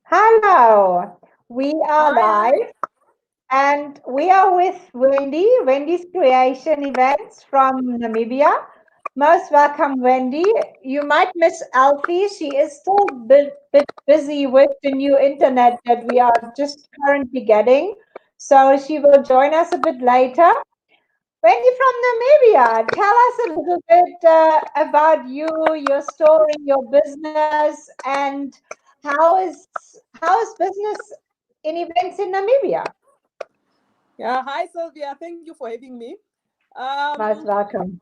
Hello, we are Hi, live and we are with Wendy, Wendy's Creation Events from Namibia. Most welcome, Wendy. You might miss Alfie. She is still a bit busy with the new internet that we are just currently getting. So she will join us a bit later. Wendy from Namibia, tell us a little bit about you, your story, your business, and how is business in events in Namibia? yeah, hi Sylvia. Thank you for having me. Most welcome.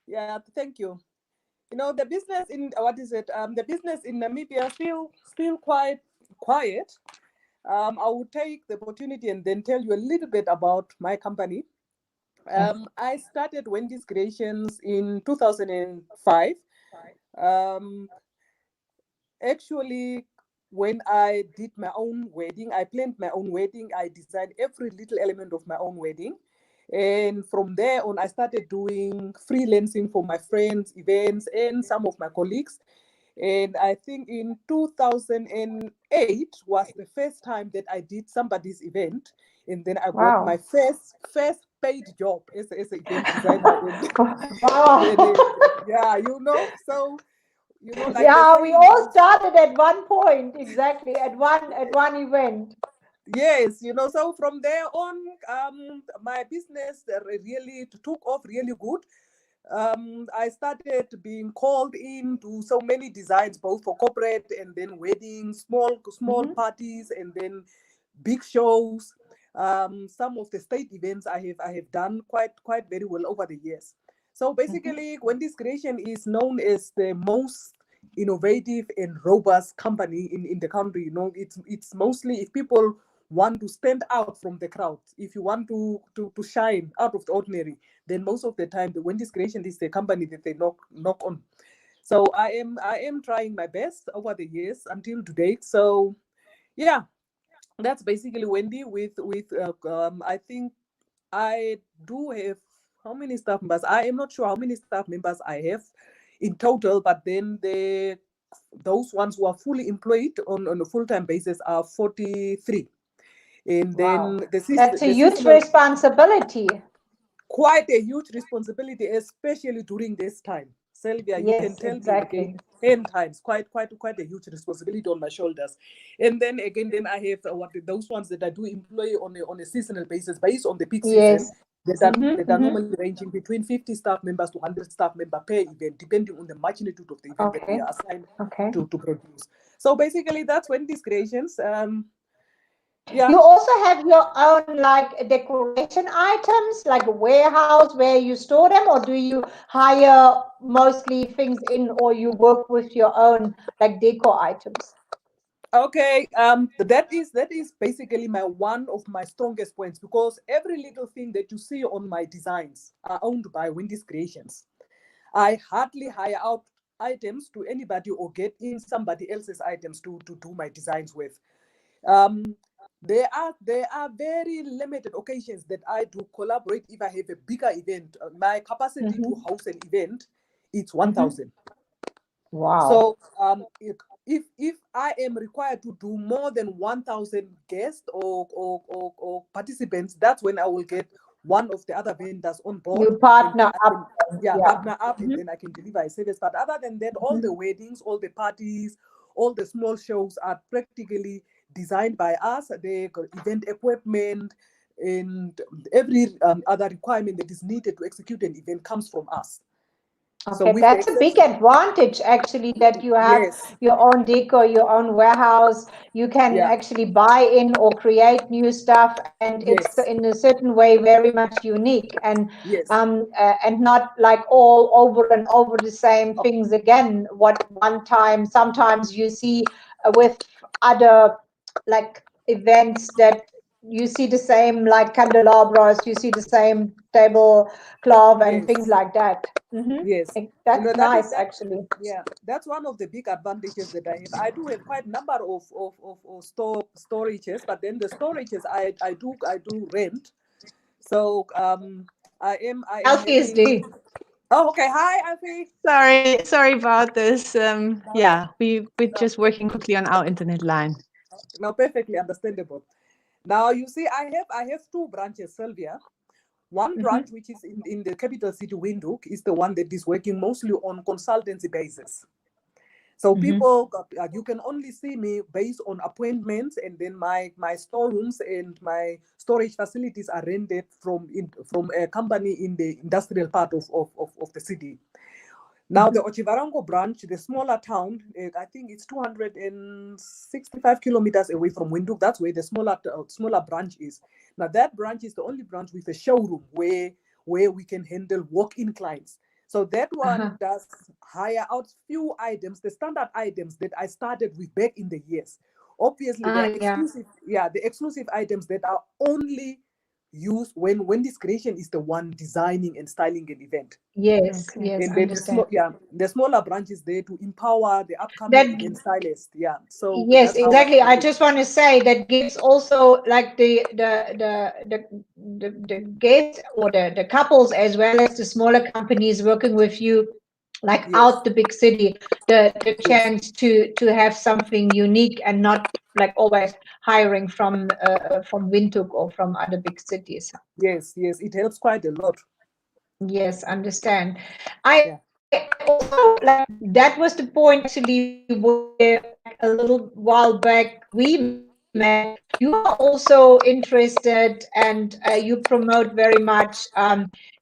Yeah, thank you. The business in what is it? The business in Namibia still quite quiet. I will take the opportunity and then tell you a little bit about my company. Yes. I started Wendy's Creations in 2005. Um, Actually, when I did my own wedding, I planned my own wedding. I designed every little element of my own wedding. And from there on, I started doing freelancing for my friends, events, and some of my colleagues. And I think in 2008 was the first time that I did somebody's event. And then I got my Wow. first paid job as an event designer. And, Wow. yeah, so, like the Yeah, we saying all goes, started at one point, exactly, at one event. yes, so from there on, my business really took off really good. I started being called in to so many designs, both for corporate and then weddings, small Mhm. parties, and then big shows. Some of the state events I have done quite very well over the years. So Mhm. basically, Wendy's Creation is known as the most innovative and robust company in the country. It's mostly if people want to stand out from the crowd, if you want to shine out of the ordinary, then most of the time the Wendy's Creation is the company that they knock on. So I am trying my best over the years until today. So yeah, that's basically Wendy with I think I do have how many staff members? I am not sure how many staff members I have in total, but then those ones who are fully employed on a full-time basis are 43. And then Wow. That's a the huge seasonal, responsibility. quite a huge responsibility, especially during this time. Sylvia, you can Yes, tell me exactly. again 10 times, quite a huge responsibility on my shoulders. And then again, then I have what those ones that I do employ on a seasonal basis based on the peak season. Yes. That are Mm-hmm. normally ranging between 50 staff members to 100 staff member per event, depending on the magnitude of the event that we Okay. are assigned Okay. to produce. So basically, that's Wendy's Creations. Yeah. You also have your own like decoration items, like a warehouse where you store them, or do you hire mostly things in, or you work with your own like decor items? Okay, that is basically my one of my strongest points because every little thing that you see on my designs are owned by Wendy's Creations. I hardly hire out items to anybody or get in somebody else's items to do my designs with. Um, there are very limited occasions that I do collaborate if I have a bigger event. My capacity to Mm-hmm. host an event it's Mm-hmm. 1,000. Wow. So if I am required to do more than 1,000 guests or participants, that's when I will get one of the other vendors on board, You and then partner I can, up. yeah, Yeah. partner up, and Mm-hmm. then I can deliver a service. But other than that, all the Mm-hmm. weddings, all the parties, all the small shows are practically designed by us. The event equipment and every other requirement that is needed to execute an event comes from us. So Okay, with the that's a big exception, advantage actually that you have yes, your own decor, your own warehouse. You can yeah, actually buy in or create new stuff, and it's yes, in a certain way very much unique yes. and not like all over and over the same things again. What one time, sometimes you see with other like events that you see the same like candelabras, you see the same tablecloth and things Yes, like that. Hmm. yes. That's That is nice, that. actually. Yeah, that's one of the big advantages that I have. I do have quite a number of storages, but then the storages I do rent. So I am Alfie is having. D. Oh, okay. Hi, Alfie. Sorry about this. No, Yeah, we're no. just working quickly on our internet line. Now, perfectly understandable. Now, you see, I have two branches, Sylvia. One Mm-hmm. branch, which is in the capital city, Windhoek, is the one that is working mostly on consultancy basis. So Mm-hmm. people, you can only see me based on appointments, and then my storerooms and my storage facilities are rented from a company in the industrial part of the city. Now, the Mm-hmm. Ochivarango branch, the smaller town, I think it's 265 kilometers away from Windhoek. That's where the smaller branch is. Now, that branch is the only branch with a showroom where we can handle walk-in clients. So that one Uh-huh. does hire out few items, the standard items that I started with back in the years. Obviously, Ah, yeah. the exclusive items that are only used when this creation is the one designing and styling an event. Yes, And yes, then understand. the smaller branch is there to empower the upcoming That event stylist. Yeah, so Yes, that's how I exactly. I operate. just want to say that gives also like the guests or the couples as well as the smaller companies working with you, like Yes, out the big city, the yes, chance to have something unique and not like always hiring from Windhoek or from other big cities. yes. It helps quite a lot. Yes, understand. Yeah. I also like that was the point actually where like a little while back we met. You are also interested and you promote very much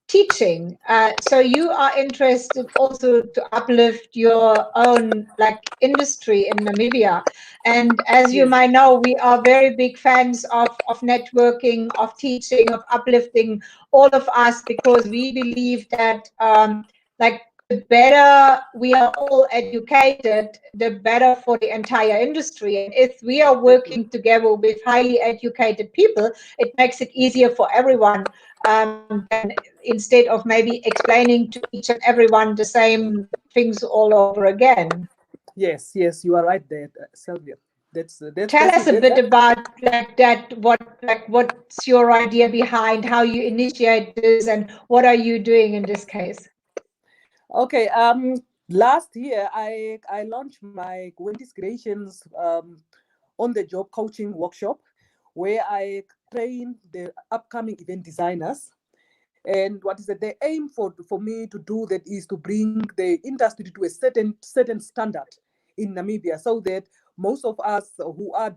teaching. So you are interested also to uplift your own like industry in Namibia. And as you Yes. might know, we are very big fans of networking, of teaching, of uplifting all of us because we believe that like the better we are all educated, the better for the entire industry. And if we are Exactly. working together with highly educated people, it makes it easier for everyone than instead of maybe explaining to each and everyone the same things all over again. Yes. You are right there, Sylvia. That's Tell that's us it. a bit about like that. What's your idea behind how you initiate this, and what are you doing in this case? Okay. Last year I launched my Wendy's Creations on the job coaching workshop, where I train the upcoming event designers. And what is it? The aim for me to do that is to bring the industry to a certain standard in Namibia, so that most of us who are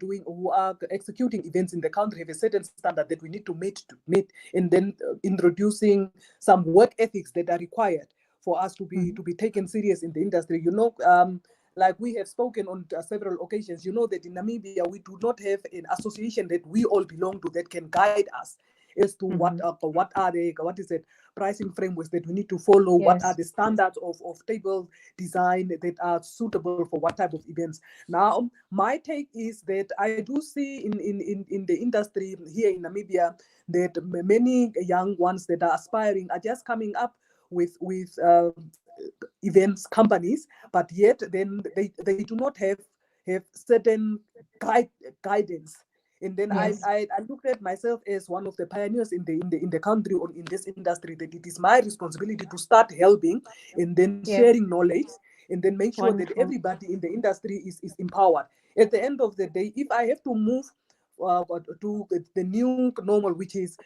executing events in the country have a certain standard that we need to meet, and then introducing some work ethics that are required for us to be taken serious in the industry. Like we have spoken on several occasions, that in Namibia we do not have an association that we all belong to that can guide us as to Mhm. what is it, pricing frameworks that we need to follow, what are Yes. the standards of table design that are suitable for what type of events. Now, my take is that I do see in the industry here in Namibia that many young ones that are aspiring are just coming up with events companies, but yet then they do not have certain guidance. And then Yes. I looked at myself as one of the pioneers in the country or in this industry, that it is my responsibility to start helping and then Yes. sharing knowledge, and then make sure that Wonderful. everybody in the industry is empowered. At the end of the day, if I have to move to the new normal, which is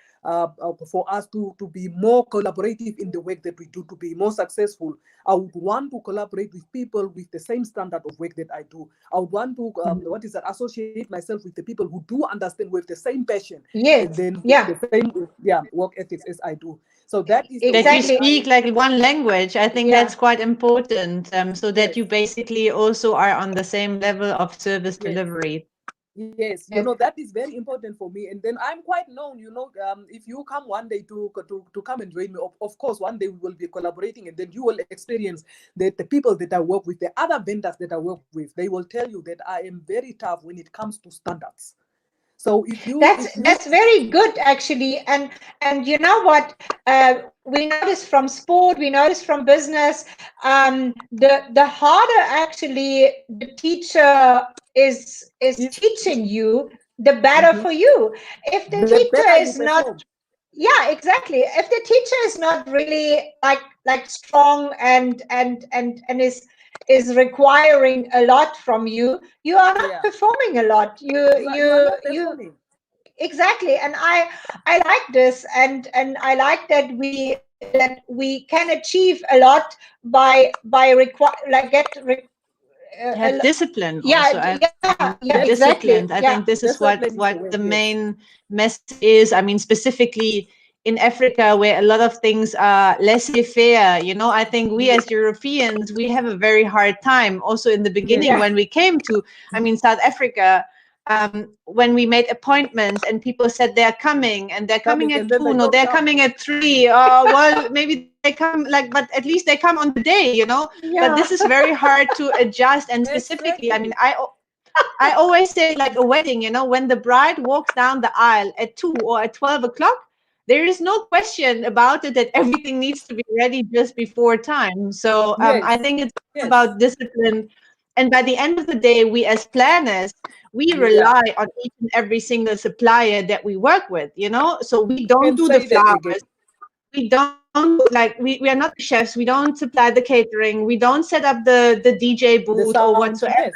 for us to be more collaborative in the work that we do, to be more successful, I would want to collaborate with people with the same standard of work that I do. I would want to Mhm. associate myself with the people who do understand, with the same passion, and Yes. then with Yeah. the same work ethics as I do. So that is the That way you that Exactly. speak like one language. I think Yeah. that's quite important, so that yes, you basically also are on the same level of service yes. delivery. Yes, Yes. that is very important for me. And then I'm quite known, if you come one day to come and join me, of course, one day we will be collaborating, and then you will experience that the people that I work with, the other vendors that I work with, they will tell you that I am very tough when it comes to standards. So That's very good actually, and you know what? We notice from sport, we notice from business. The harder actually the teacher is if teaching you, the better mhm, for you. If the the teacher better you is not, perform. yeah, exactly. If the teacher is not really like strong and is is requiring a lot from you, you are not performing a lot. You are not performing. Exactly. And I like this, and I like that we can achieve a lot by have discipline also. Exactly. Disciplined. I think this is what the main message is. I mean, specifically in Africa, where a lot of things are laissez-faire, you know, I think we as Europeans, we have a very hard time. Also in the beginning, when we came to, I mean, South Africa, when we made appointments and people said they're coming and they're coming at 2, no, they're coming at 3. Well, maybe they come like, but at least they come on the day, you know. But this is very hard to adjust. And specifically, I mean, I always say, like a wedding, you know, when the bride walks down the aisle at 2 or at 12 o'clock, there is no question about it that everything needs to be ready just before time. So I think it's about discipline. And by the end of the day, we as planners, we rely on each and every single supplier that we work with, you know. So we don't do the flowers. We don't like we are not the chefs. We don't supply the catering. We don't set up the DJ booth or whatsoever.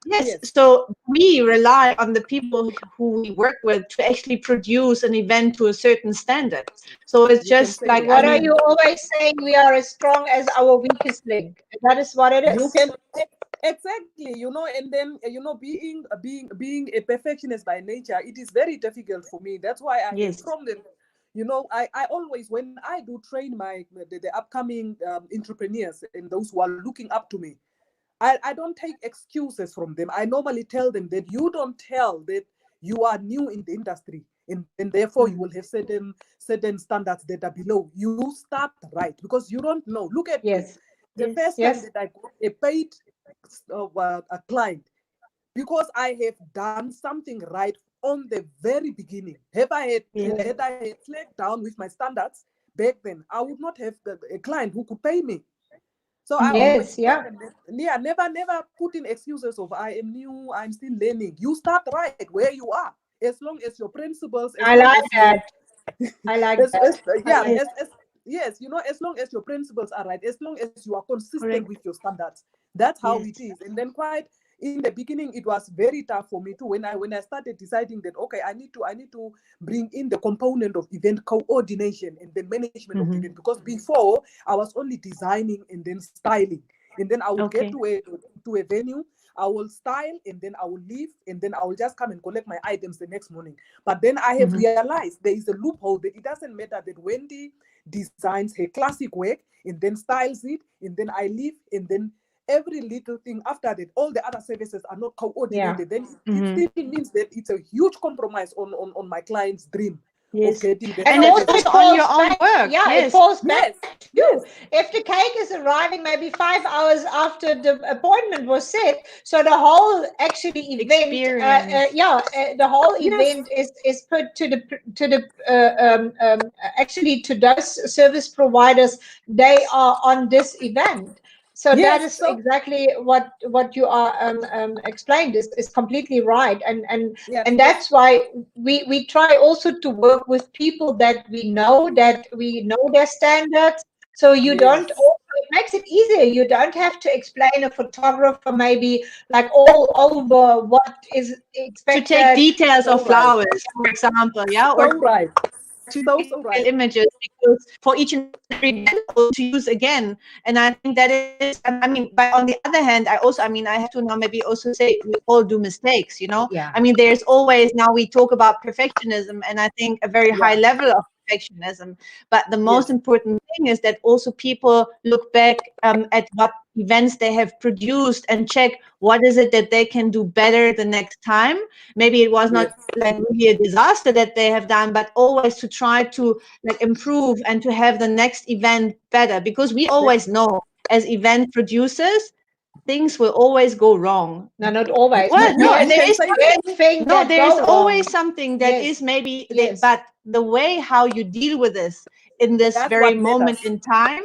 Yes. So we rely on the people who we work with to actually produce an event to a certain standard. So it's just like, what are you always saying? We are as strong as our weakest link. That is what it is. You can exactly, you know, and then you know, being a perfectionist by nature, it is very difficult for me. That's why I have from the, you know, I always, when I do train the upcoming entrepreneurs and those who are looking up to me, I don't take excuses from them. I normally tell them that you don't tell that you are new in the industry and therefore you will have certain standards that are below. You start right because you don't know. Look at me. The first time that I got a paid a client, because I have done something right on the very beginning. Had I slacked down with my standards back then, I would not have a client who could pay me. So I always never put in excuses of I am new, I'm still learning. You start right where you are, as long as your principles. I like that. I like that. Yes, you know, as long as your principles are right, as long as you are consistent with your standards, that's how it is. And then quite in the beginning, it was very tough for me too. When I started deciding that okay, I need to bring in the component of event coordination and then management of the event, because before I was only designing and then styling, and then I would get to a venue, I will style and then I will leave and then I will just come and collect my items the next morning. But then I have realized there is a loophole that it doesn't matter that Wendy designs her classic work and then styles it and then I leave and then every little thing after that, all the other services are not coordinated, then it still means that it's a huge compromise on my client's dream. Of getting the and it's also on your own work. It falls back to you. If the cake is arriving maybe 5 hours after the appointment was set, so the whole actually event, the whole event is put to the actually to those service providers. They are on this event. So that is exactly what you are explained is completely right, and that's why we try also to work with people that we know their standards. So you don't. It makes it easier. You don't have to explain a photographer maybe like all over what is expected. To take details of flowers, for example, to images, because for each and every to use again. And I think that is, I mean, but on the other hand, I have to now maybe also say we all do mistakes, you know. I mean, there's always, now we talk about perfectionism, and I think a very high level of perfectionism, but the most important thing is that also people look back at what events they have produced and check what is it that they can do better the next time. Maybe it was not like really a disaster that they have done, but always to try to like improve and to have the next event better, because we always know as event producers things will always go wrong. No, not always. Well, there is always wrong. something that is maybe but the way how you deal with this in this very moment in time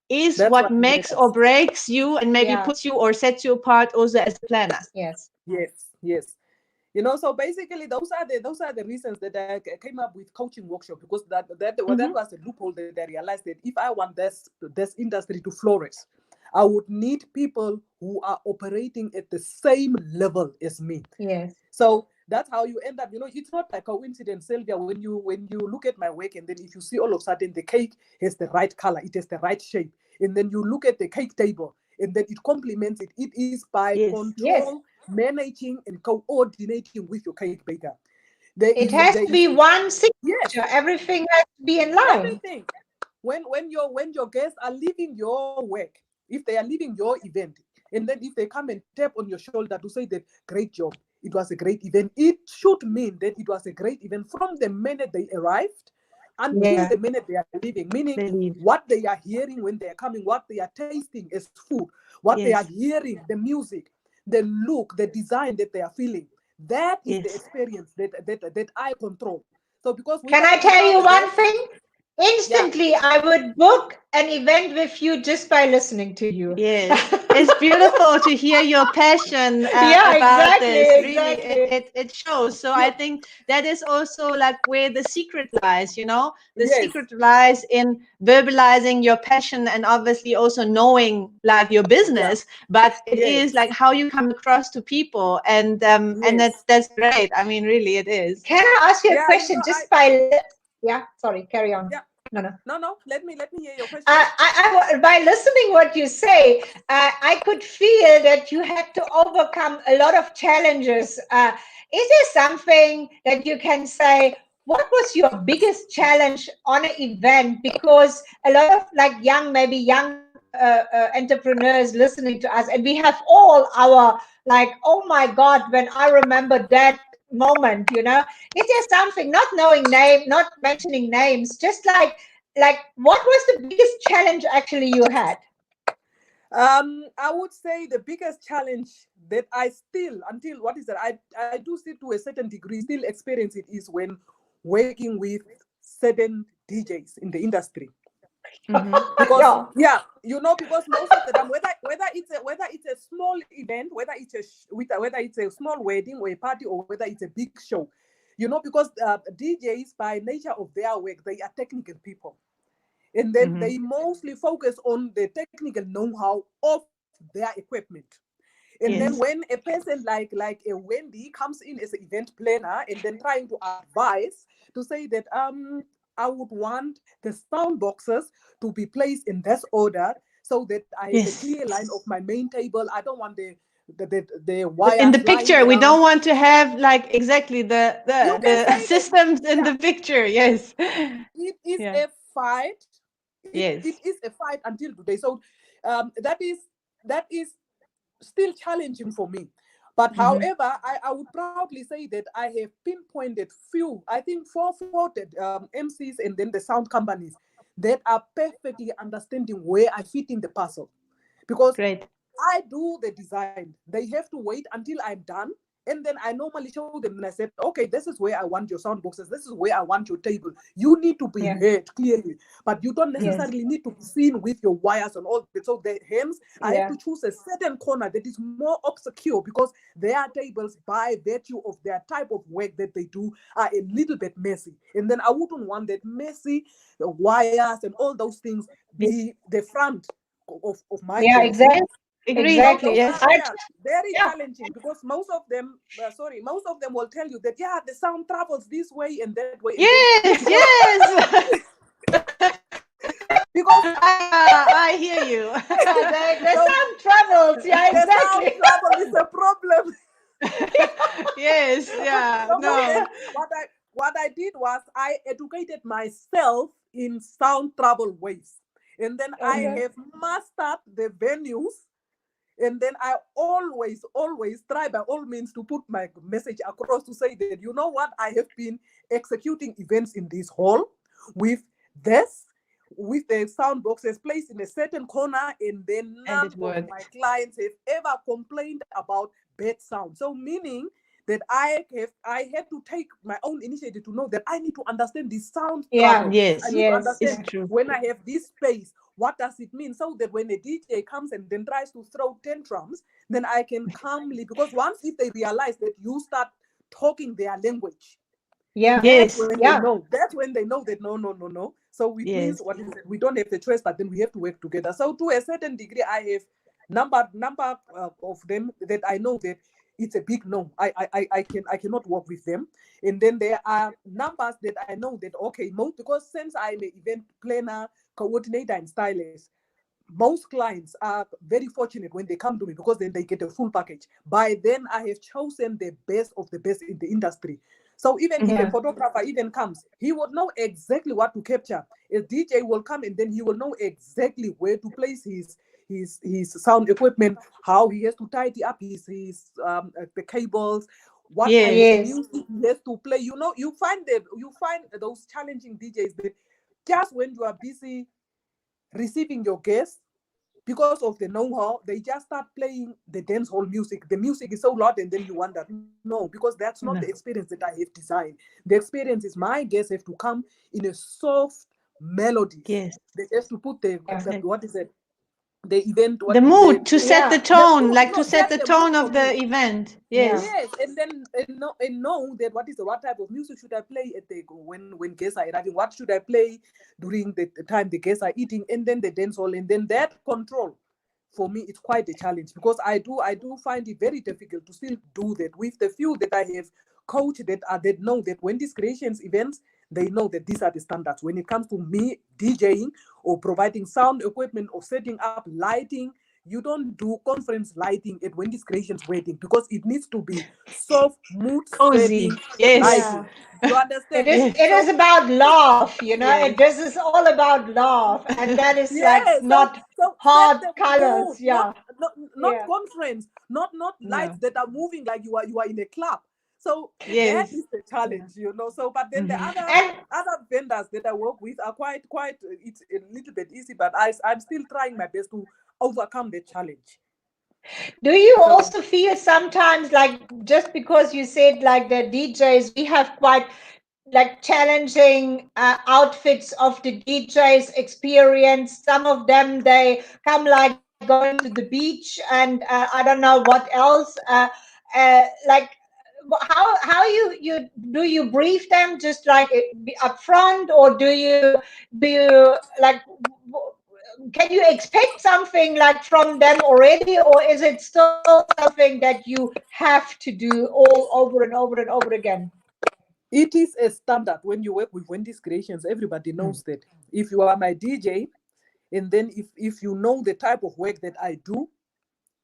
is what makes or breaks you, and maybe puts you or sets you apart also as a planner. Yes. You know, so basically those are the reasons that I came up with coaching workshop, because that was a loophole that I realized that if I want this industry to flourish, I would need people who are operating at the same level as me. Yes. So that's how you end up. It's not like coincidence, Sylvia. When you look at my work, and then if you see all of a sudden the cake has the right color, it has the right shape, and then you look at the cake table, and then it complements it. It is by control, managing, and coordinating with your cake baker. It has to be one signature. Yes. Everything has to be in line. Everything. When your guests are leaving your work, if they are leaving your event, and then if they come and tap on your shoulder to say that great job, it was a great event, it should mean that it was a great event from the minute they arrived until the minute they are leaving. Meaning what they are hearing when they are coming, what they are tasting as food, what they are hearing, the music, the look, the design that they are feeling. That is the experience that I control. So because can I tell you one thing? Instantly, I would book an event with you just by listening to you. Yes, it's beautiful to hear your passion about this. Really, it shows. So I think that is also like where the secret lies. The secret lies in verbalizing your passion, and obviously also knowing like your business. But it is like how you come across to people, and that's great. I mean, really, it is. Can I ask you a question? Just by sorry, carry on. Yeah. No. Let me hear your question. By listening what you say, I could feel that you had to overcome a lot of challenges. Is there something that you can say? What was your biggest challenge on an event? Because a lot of maybe young entrepreneurs listening to us, and we have all our oh my God, when I remember that moment, is there something, not knowing name, not mentioning names, just like what was the biggest challenge actually you had? I would say the biggest challenge that I still, until what is that, I do still to a certain degree still experience it, is when working with certain DJs in the industry. Because because most of the time, whether it's a small event, whether it's a small wedding or a party, or whether it's a big show, because DJs by nature of their work, they are technical people, and then they mostly focus on the technical know-how of their equipment. And then when a person like a Wendy comes in as an event planner and then trying to advise to say that I would want the sound boxes to be placed in this order so that I have a clear line of my main table. I don't want the wires in the picture. around. We don't want to have like the systems in the picture. Yes, it is a fight. It is a fight until today. So that is still challenging for me. But however, I would proudly say that I have pinpointed few, I think 4 MCs and then the sound companies that are perfectly understanding where I fit in the puzzle. Because I do the design. They have to wait until I'm done. And then I normally show them and I said, okay, this is where I want your sound boxes. This is where I want your table. You need to be heard clearly, but you don't necessarily need to be seen with your wires and all that. So hence, I have to choose a certain corner that is more obscure, because their tables, by virtue of their type of work that they do, are a little bit messy. And then I wouldn't want that messy wires and all those things be the front of my table. Exactly. Exactly. Yes. Very challenging, because most of them will tell you that the sound travels this way and that way. Yes. Because I hear you. The sound travels. Yeah, exactly. The sound travel is a problem. Yes. Yeah. So no. What I did was I educated myself in sound travel ways, and then I have mastered the venues. And then I always try by all means to put my message across to say that, you know what, I have been executing events in this hall with the sound boxes placed in a certain corner, and then none of my clients have ever complained about bad sound. So meaning that I had to take my own initiative to know that I need to understand the sound travel. I need to understand when I have this space, what does it mean? So that when a DJ comes and then tries to throw tantrums, then I can calmly, because once if they realize that you start talking their language, that's when they know that no. So which means what is it? We don't have the choice, but then we have to work together. So to a certain degree, I have number of them that I know that it's a big no. I cannot work with them. And then there are numbers that I know that okay, most, because since I'm an event planner, coordinator, and stylist, most clients are very fortunate when they come to me, because then they get a full package. By then, I have chosen the best of the best in the industry. So even if a photographer even comes, he would know exactly what to capture. A DJ will come, and then he will know exactly where to place his sound equipment, how he has to tidy up his the cables, what type of music he has to play. You know, you find those challenging DJs that just when you are busy receiving your guests, because of the know-how, they just start playing the dance hall music. The music is so loud, and then you wonder, no, because that's not the experience that I have designed. The experience is my guests have to come in a soft melodies. They have to put the what is it? The event, the what mood to set the tone, mood, like no, to set just the the mood tone for of the me. event. Yes, and then and know that what type of music should I play at the when guests are arriving. What should I play during the time the guests are eating, and then the dance hall, and then that control. For me, it's quite a challenge, because I do find it very difficult to still do that with the few that I have coached that know that when these creations events, they know that these are the standards. When it comes to me DJing or providing sound equipment or setting up lighting, you don't do conference lighting at Wendy's Creations wedding, because it needs to be soft, mood Cozy. setting Yes. lighting. You understand? It is about love, you know. Yes. This is all about love, and that is like Yeah, not so set hard the colors. mood, Yeah, not conference, not lights No. that are moving like you are in a club. So that Yes. is the challenge, So, but then the and other vendors that I work with are quite. It's a little bit easy, but I'm still trying my best to overcome the challenge. do you So also feel sometimes like, just because you said like the DJs, we have quite like challenging outfits of the DJs experience. Some of them, they come like going to the beach, and I don't know what else. Like how you do you brief them just like up front, or do you like can you expect something like from them already, or is it still something that you have to do all over and over and over again? it is a standard when you work with Wendy's Creations. Everybody knows that. If you are my DJ, and then if you know the type of work that I do,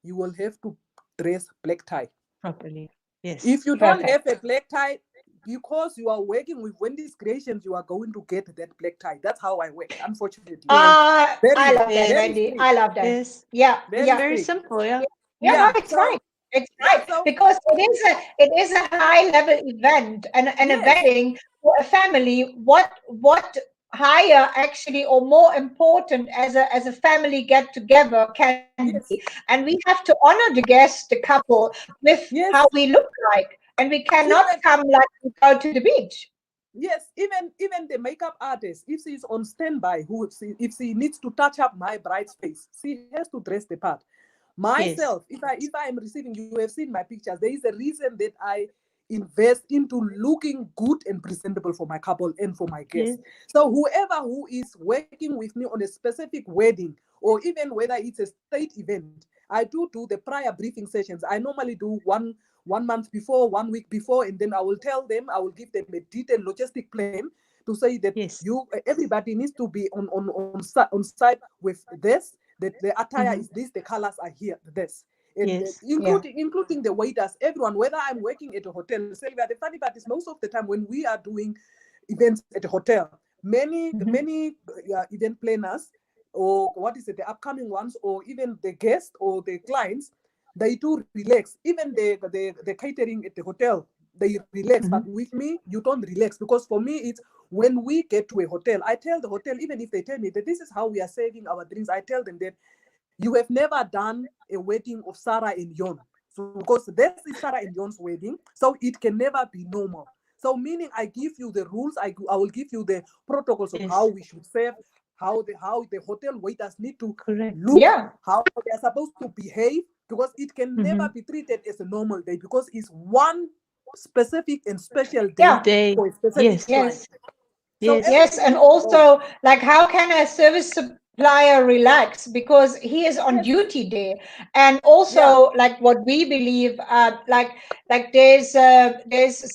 you will have to dress black tie. Properly. Yes. If you don't have a black tie, because you are working with Wendy's Creations, you are going to get that black tie. That's how I work, unfortunately. I Very, love that, Yes. very Wendy. strict. I love that. Yes. Yeah, It's Very yeah, very strict. simple. Yeah. yeah. No, Yeah. it's right. So It's yeah. right, So because it is a high level event, and a yes. wedding for a family. What higher actually, or more important, as a family get together can be, Yes. and we have to honor the guest, the couple, with how Yes. we look like, and we cannot Even come like we go to the beach. yes. Even the makeup artist, if she's on standby, if she needs to touch up my bride's face, she has to dress the part. Yes. Myself, if I am receiving, you have seen my pictures. There is a reason that I invest into looking good and presentable for my couple and for my guests. Yes. So whoever who is working with me on a specific wedding, or even whether it's a state event, I do the prior briefing sessions. I normally do one month before, 1 week before, and then I will tell them, I will give them a detailed logistic plan to say that Yes. everybody needs to be on site with this, that the attire is this, the colors are here, this, and Yes. Yeah. including the waiters, everyone, whether I'm working at a hotel. Sylvia, the funny part is, most of the time when we are doing events at a hotel, many event planners, or what is it, the upcoming ones, or even the guests or the clients, they do relax. Even the catering at the hotel, they relax. But with me, you don't relax, because for me, it's when we get to a hotel, I tell the hotel, even if they tell me that this is how we are serving our drinks, I tell them that you have never done a wedding of Sarah and Yon. So because this is Sarah and Yon's wedding, so it can never be normal. So meaning, I give you the rules, I will give you the protocols of how Yes. we should serve, how the hotel waiters need to Correct. look, Yeah. how they are supposed to behave, because it can never be treated as a normal day, because it's one specific and special day Yeah. Day. for a specific Yes. client. Yes. So Yes. Yes, everything and needs to go. also, like, how can a service supplier relax because he is on Yes. duty there? And Yeah. also, like, what we believe, like there's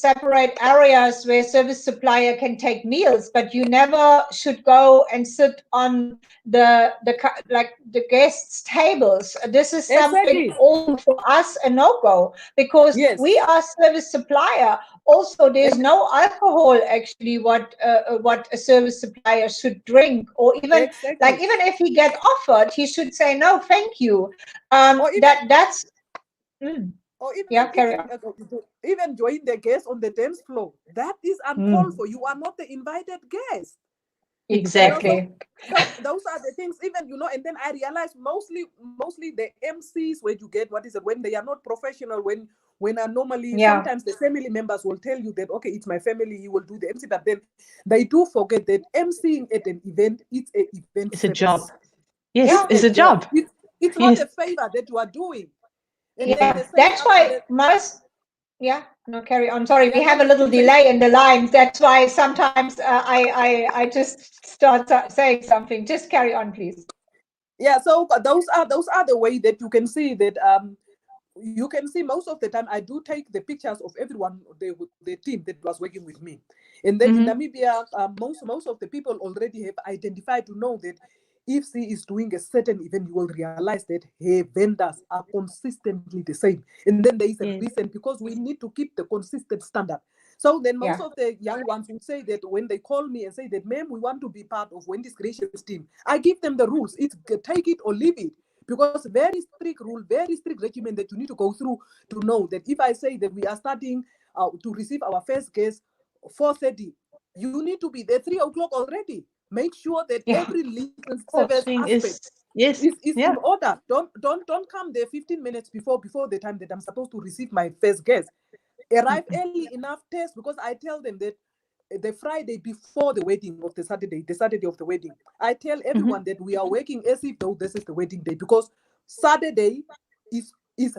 separate areas where service supplier can take meals, but you never should go and sit on like the guests' tables. This is something Exactly. also for us a no go because we Yes. are service supplier. Also, there's And no alcohol actually what a service supplier should drink, or even like exactly. even if he get offered, he should say no, thank you. Or even That's mm, or yeah, carry on. even join the guests on the dance floor. That is uncalled Mm, for. You are not the invited guest. So Exactly. exactly. those are the things, even and then I realized mostly the MCs where you get, what is it, when they are not professional, when are normally, Yeah, sometimes the family members will tell you that, okay, it's my family, you will do the MC, but then they do forget that MCing at an event, it's an event It's a service. job. Yes, It's yeah, a it's a job. job. It's not Yes. a favor that you are doing. And then Yes. the yeah. same That's after why that. most. Yeah, no, carry on. Sorry, Yeah, we no, have a you little say. delay in the lines. That's why sometimes I just start saying something. Just carry on, please. Yeah, so those are the way that you can see that, you can see most of the time I do take the pictures of everyone, the team that was working with me. And then in Mm-hmm. Namibia, most of the people already have identified to know that if she is doing a certain event, you will realize that her vendors are consistently the same. And then there is a Yes. reason, because we need to keep the consistent standard. So then most Yeah, of the young ones would say that when they call me and say that, ma'am, we want to be part of Wendy's Creations team, I give them the rules. It's take it or leave it, because very strict rule, very strict regimen that you need to go through to know that if I say that we are starting to receive our first guest 4:30, you need to be there 3 o'clock already. Make sure that yeah, every little of service course. Thing aspect is, yes. is Yeah. in order. Don't come there 15 minutes before the time that I'm supposed to receive my first guest. Arrive Mm-mm. early enough, test, because I tell them that the Friday before the wedding of the Saturday of the wedding, I tell Mm-hmm. everyone that we are working as if though this is the wedding day, because Saturday is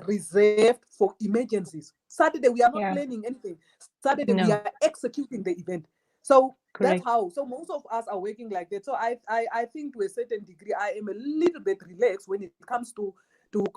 reserved for emergencies. Saturday we are not Yeah, planning anything. Saturday we No. are executing the event. So that's Correct. how. So most of us are working like that. So I think to a certain degree I am a little bit relaxed when it comes to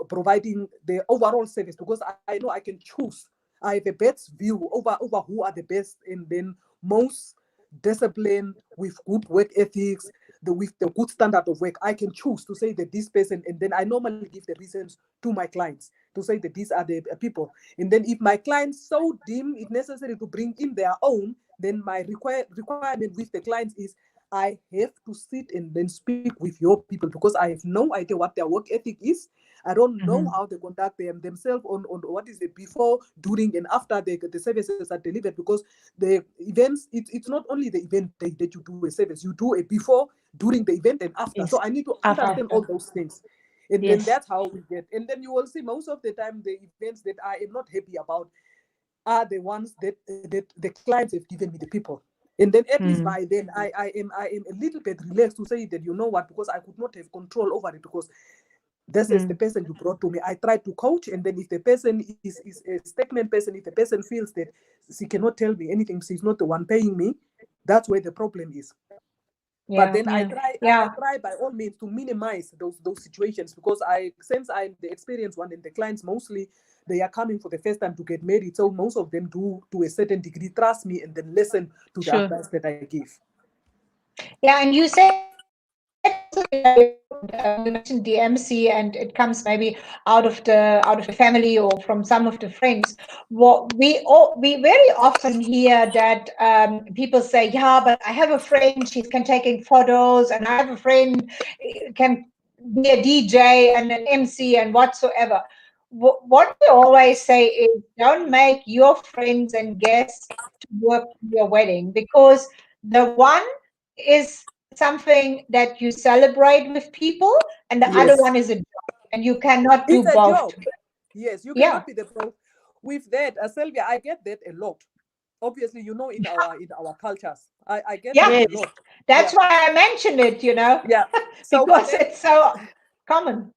providing the overall service, because I know I can choose. I have a best view over who are the best, and then most disciplined, with good work ethics, with the good standard of work. I can choose to say that this person, and then I normally give the reasons to my clients to say that these are the people. And then if my clients so deem it necessary to bring in their own, then my requirement with the clients is I have to sit and then speak with your people, because I have no idea what their work ethic is. I don't know Mm-hmm. how they conduct themselves on what is it before, during, and after the services are delivered. Because the events, it's not only the event day that you do a service, you do it before, during the event, and after. So Yes. I need to After. understand all after. those things. And then Yes. that's how we get. And then you will see most of the time the events that I am not happy about are the ones that the clients have given me the people. And then at least Mm. by then I am a little bit relaxed to say that, you know what, because I could not have control over it, because this is the Mm. person you brought to me. I try to coach, and then if the person is a stagnant person, if the person feels that she cannot tell me anything, she's not the one paying me, that's where the problem is. But Yeah, then I Yeah. try I yeah. try by all means to minimize those situations, because I since I'm the experienced one, and the clients mostly they are coming for the first time to get married, so most of them do to a certain degree trust me and then listen to the Sure. advice that I give. Yeah, and you said something very important. You mentioned DMC, and it comes maybe out of the family or from some of the friends. What we very often hear that people say, "Yeah, but I have a friend. She can taking photos, and I have a friend can be a DJ and an MC and whatsoever." What we always say is, don't make your friends and guests to work your wedding, because the one is something that you celebrate with people, and the other Yes, one is a job, and you cannot do it's a both job. together. Yes, you Yeah, cannot be the pro. With that, Sylvia, I get that a lot. Obviously, in our cultures, I get that yeah. a Yes. lot. That's Yeah, why I mentioned it, yeah. So, but because then it's so common.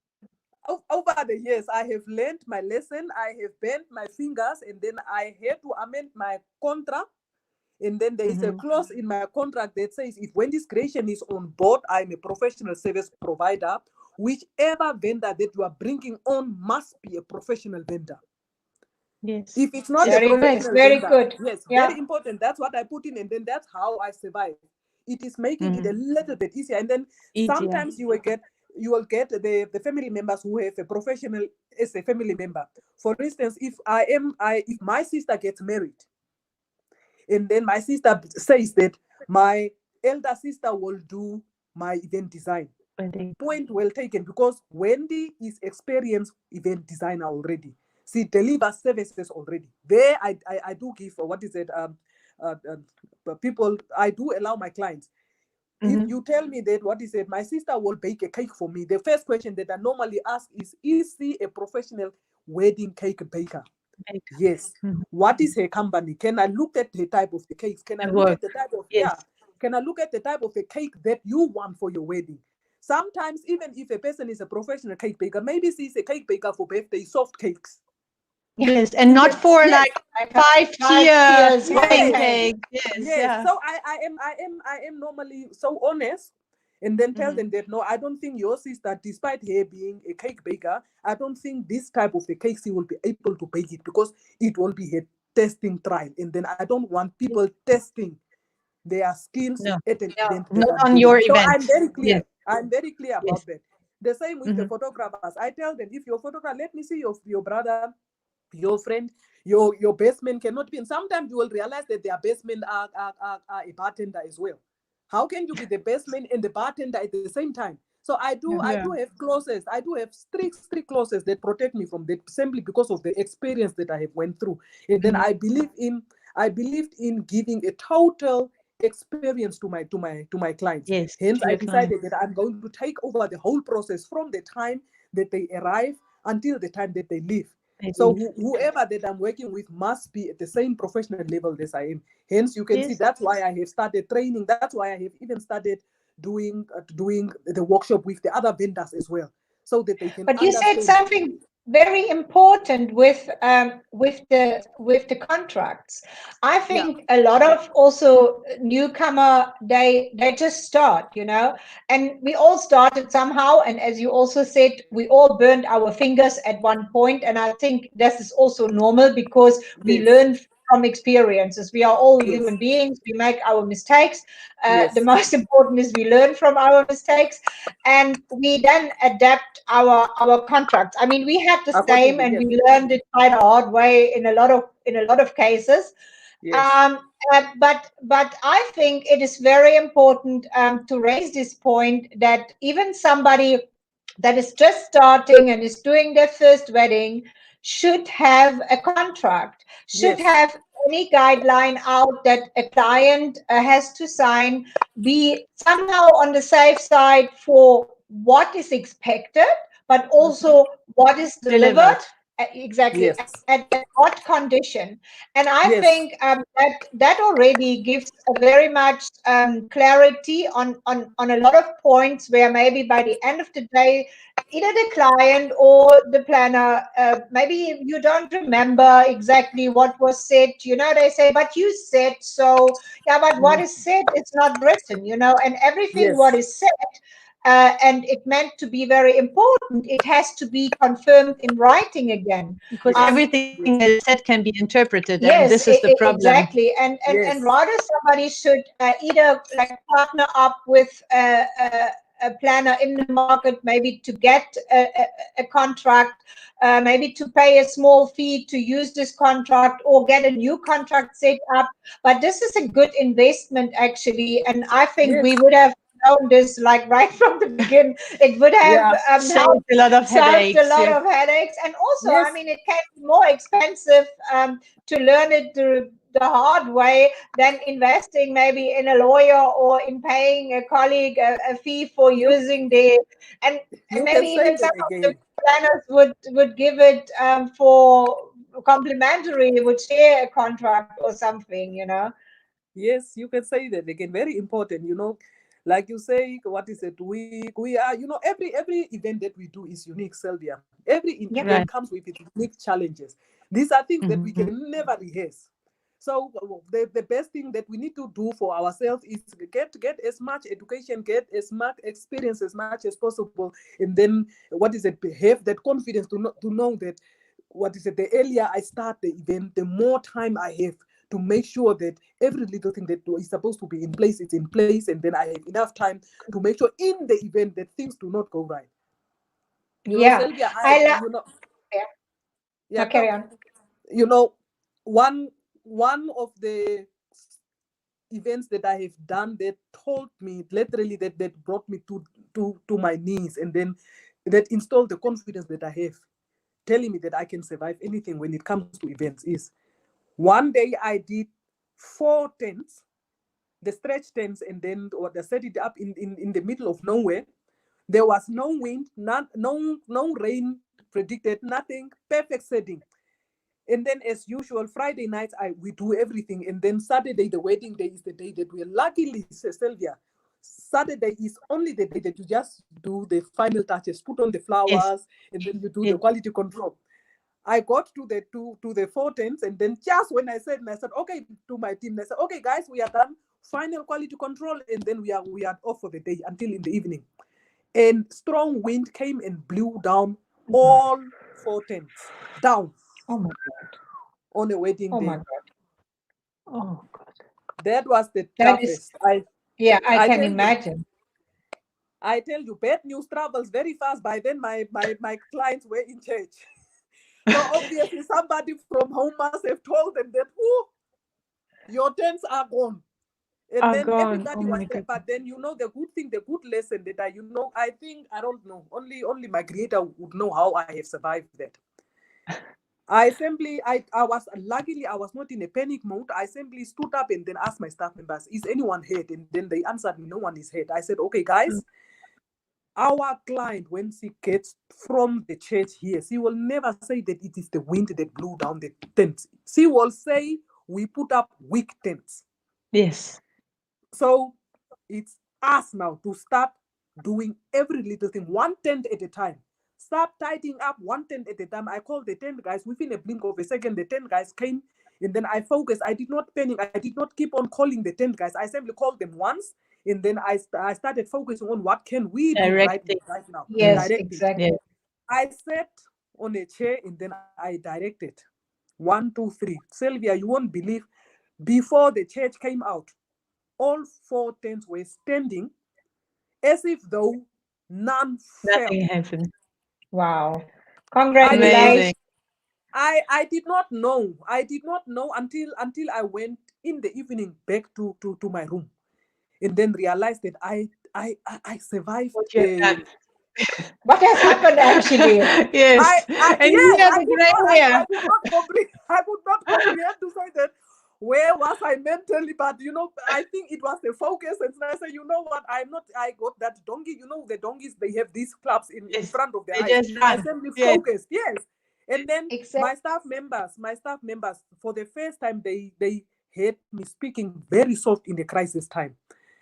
over the years, I have learned my lesson. I have bent my fingers, and then I had to amend my contract. And then there is a clause in my contract that says if Wendy's Creation is on board, I'm a professional service provider. Whichever vendor that you are bringing on must be a professional vendor. Yes. If it's not Very a good. professional Very vendor, good. yes, Yeah. very important. That's what I put in, and then that's how I survive. It is making it a little bit easier. And then sometimes you will get the family members who have a professional as a family member. For instance, if my sister gets married, and then my sister says that my elder sister will do my event design. Point well taken, because Wendy is experienced event designer already. She delivers services already. There, I do give people. I do allow my clients. If you tell me that my sister will bake a cake for me, the first question that I normally ask is she a professional wedding cake baker? Yes. What is her company? Can I look at the type of the cakes? Can I look at the type of Can I look at the type of the cake that you want for your wedding? Sometimes, even if a person is a professional cake baker, maybe she's a cake baker for birthday soft cakes. Yes, and not for like 5-tier wedding cake. Yes. So I am normally so honest, and then tell them that no, I don't think your sister, despite her being a cake baker, I don't think this type of a cake she will be able to bake it, because it will be her testing trial, and then I don't want people testing their skills at an event. Not on your so event. I'm very clear. I'm very clear about Yes. that. The same with the photographers. I tell them, if your photographer, let me see your brother, your friend, your best man cannot be. And sometimes you will realize that their best men are a bartender as well. How can you be the best man and the bartender at the same time? So I do have clauses. I do have strict clauses that protect me from that, simply because of the experience that I have went through. And then I believed in giving a total experience to my clients. Yes. Hence, I decided that I'm going to take over the whole process from the time that they arrive until the time that they leave. So whoever that I'm working with must be at the same professional level as I am. Hence, you can see that's why I have started training. That's why I have even started doing the workshop with the other vendors as well, so that they can. But you said something very important with the contracts. I think a lot of also newcomer, they just start, and we all started somehow. And as you also said, we all burned our fingers at one point, and I think this is also normal, because we learn from experiences. We are all human beings. We make our mistakes. The most important is we learn from our mistakes, and we then adapt our contracts. I mean, we had the same, and we learned it quite a hard way in a lot of cases. But I think it is very important to raise this point, that even somebody that is just starting and is doing their first wedding should have a contract, should have any guideline out that a client has to sign, be somehow on the safe side for what is expected, but also what is delivered. Exactly. At what condition. And I think that already gives a very much clarity on a lot of points, where maybe by the end of the day, either the client or the planner, maybe you don't remember exactly what was said. They say, but you said so. Yeah, but what is said is not written, and everything what is said, and it meant to be very important, it has to be confirmed in writing again. Because everything that is said can be interpreted, and this is the problem. Exactly. And rather somebody should either like partner up with a planner in the market, maybe to get a contract, maybe to pay a small fee to use this contract, or get a new contract set up. But this is a good investment, actually, and I think we would have known this like right from the beginning. It would have saved a lot of headaches. And also, I mean, it can be more expensive to learn it the hard way than investing maybe in a lawyer, or in paying a colleague a fee for using and maybe even some of the planners would give it for complimentary, would share a contract or something, Yes, you can say that again. Very important, like you say, what is it? We are, every event that we do is unique, Sylvia. Every event comes with its unique challenges. These are things that we can never rehearse. So the best thing that we need to do for ourselves is get as much education, get as much experience as much as possible, and then what is it? Have that confidence to know that what is it? The earlier I start the event, the more time I have to make sure that every little thing that is supposed to be in place is in place, and then I have enough time to make sure in the event that things do not go right. Yeah, Sylvia, I love. Yeah, yeah, no, carry on. you know, one of the events that I have done that told me literally that brought me to my knees, and then that installed the confidence that I have, telling me that I can survive anything when it comes to events is one day I did 4 tents, the stretch tents, and then they set it up in the middle of nowhere. There was no wind, no rain predicted, nothing, perfect setting. And then, as usual, Friday nights we do everything, and then Saturday, the wedding day, is the day that we're luckily, Sylvia. Saturday is only the day that you just do the final touches, put on the Yes. flowers, and then you do Yes. the quality control. I got to the 4 tents, and then just when I said okay to my team, I said, okay guys, we are done, final quality control, and then we are off for the day until in the evening. And strong wind came and blew down all 4 tents down. Oh my God. On a wedding Oh day. my God. Oh God. That was the That is. toughest. Yeah, I I can tell you, imagine. bad news travels very fast. By then, my clients were in church. So obviously, somebody from home must have told them that, oh, your tents are gone. And Oh then God. Oh everybody was my there. God. But then, the good thing, the good lesson that I think, I don't know, only my creator would know how I have survived that. Luckily, I was not in a panic mode. I simply stood up and then asked my staff members, is anyone hurt? And then they answered me, no one is hurt. I said, okay, guys, our client, when she gets from the church here, she will never say that it is the wind that blew down the tents. She will say, we put up weak tents. Yes. So it's us now to start doing every little thing, one tent at a time. Start tidying up one tent at a time. I called the 10 guys. Within a blink of a second, the 10 guys came, and then I focused. I did not panic. I did not keep on calling the 10 guys. I simply called them once, and then I started focusing on what can we do right now. Yes, Directing. exactly. Yes. I sat on a chair, and then I directed. 1, 2, 3. Sylvia, you won't believe. Before the church came out, all 4 tents were standing as if though none fell. Nothing happened. Wow. I Congratulations. did not know. I did not know until I went in the evening back to my room, and then realized that I survived. What you have done. What has happened actually? Yes. And Yes, we are I the could gray not hair. I could not comprehend to say that where was I mentally, but I think it was the focus, and I said, you know what, I got that donkey, the donkeys, they have these clubs in Yes. front of their They eyes. just I run. simply Yes. focused, yes. And then Exactly. my staff members, for the first time, they heard me speaking very soft in the crisis time.